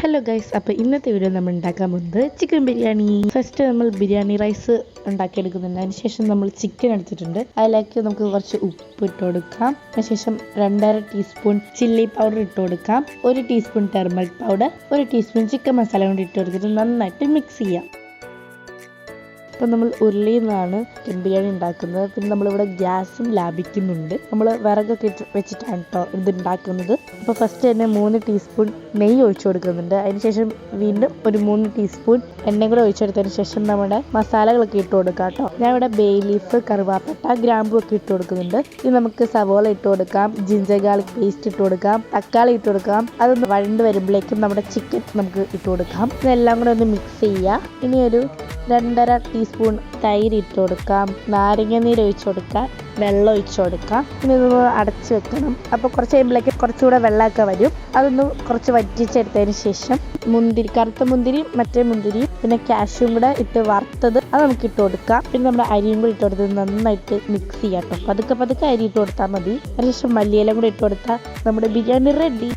Hello guys, അപ്പോൾ ഇന്നത്തെ video നമ്മൾ ഉണ്ടാക്കാൻ പോകുന്നത് ചിക്കൻ ബിരിയാണി. ഫസ്റ്റ് നമ്മൾ ബിരിയാണി റൈസ് ഉണ്ടാക്കിയെടുക്കുന്നുണ്ട്. അതിനുശേഷം നമ്മൾ ചിക്കൻ എടുത്തിട്ടുണ്ട്. അതിലേക്ക് നമുക്ക് കുറച്ച് ഉപ്പ് ഇട്ട് കൊടുക്കാം. അതിനുശേഷം 2.5 ടീസ്പൂൺ ചില്ലി പൗഡർ ഇട്ട് കൊടുക്കാം. 1 teaspoon turmeric powder, 1 teaspoon chicken masala കൊണ്ട് ഇട്ട് കൊടുത്തിട്ട് നന്നായിട്ട് മിക്സ് ചെയ്യാം. അപ്പോൾ നമ്മൾ ഉരുളിയിൽ നിന്നാണ് ചിക്കൻ ബിരിയാണി ഉണ്ടാക്കുന്നത്. പിന്നെ നമ്മളിവിടെ ഗ്യാസും ലാഭിക്കുന്നുണ്ട്. നമ്മൾ വിറകൊക്കെ വെച്ചിട്ടാണ് കേട്ടോ ഇത് ഉണ്ടാക്കുന്നത്. അപ്പോൾ ഫസ്റ്റ് തന്നെ 3 ടീസ്പൂൺ നെയ്യ് ഒഴിച്ചു കൊടുക്കുന്നുണ്ട്. അതിനുശേഷം വീണ്ടും ഒരു 3 ടീസ്പൂൺ എണ്ണയും കൂടെ ഒഴിച്ചെടുത്തതിന് ശേഷം നമ്മുടെ മസാലകളൊക്കെ ഇട്ട് കൊടുക്കാം കേട്ടോ. ഞാൻ ഇവിടെ ബേ ലീഫ്, കറുവാപ്പട്ട, ഗ്രാമ്പൂ ഒക്കെ ഇട്ട് കൊടുക്കുന്നുണ്ട്. ഇത് നമുക്ക് സവോള ഇട്ട് കൊടുക്കാം, ജിഞ്ചർ ഗാർലിക് പേസ്റ്റ് ഇട്ട് കൊടുക്കാം, തക്കാളി ഇട്ട് കൊടുക്കാം. അതൊന്ന് വഴണ്ട് വരുമ്പോഴേക്കും നമ്മുടെ ചിക്കൻ നമുക്ക് ഇട്ട് കൊടുക്കാം. ഇതെല്ലാം കൂടെ ഒന്ന് മിക്സ് ചെയ്യുക. ഇനി ഒരു 2.5 ടീസ്പൂൺ തൈര് ഇട്ട് കൊടുക്കാം, നാരങ്ങ നീര് ഒഴിച്ചു കൊടുക്കാം, വെള്ളം ഒഴിച്ചു കൊടുക്കാം. ഇനി ഇതൊന്ന് അടച്ച് വെക്കണം. അപ്പോൾ കുറച്ച് കഴിയുമ്പോഴേക്ക് കുറച്ചുകൂടെ വെള്ളമൊക്കെ വരും. അതൊന്ന് കുറച്ച് വറ്റിച്ചെടുത്തതിന് ശേഷം കറുത്ത മുന്തിരി, മറ്റേ മുന്തിരി, പിന്നെ കാഷ്യൂം കൂടെ ഇട്ട് വറുത്തത് അത് നമുക്ക് ഇട്ട് കൊടുക്കാം. പിന്നെ നമ്മുടെ അരിയും കൂടി ഇട്ട് കൊടുത്ത് നന്നായിട്ട് മിക്സ് ചെയ്യാം കേട്ടോ. പതുക്കെ അരി ഇട്ട് കൊടുത്താൽ മതി. അതിനുശേഷം മല്ലിയില കൂടെ ഇട്ട് കൊടുത്താൽ നമ്മുടെ ബിരിയാണി റെഡി.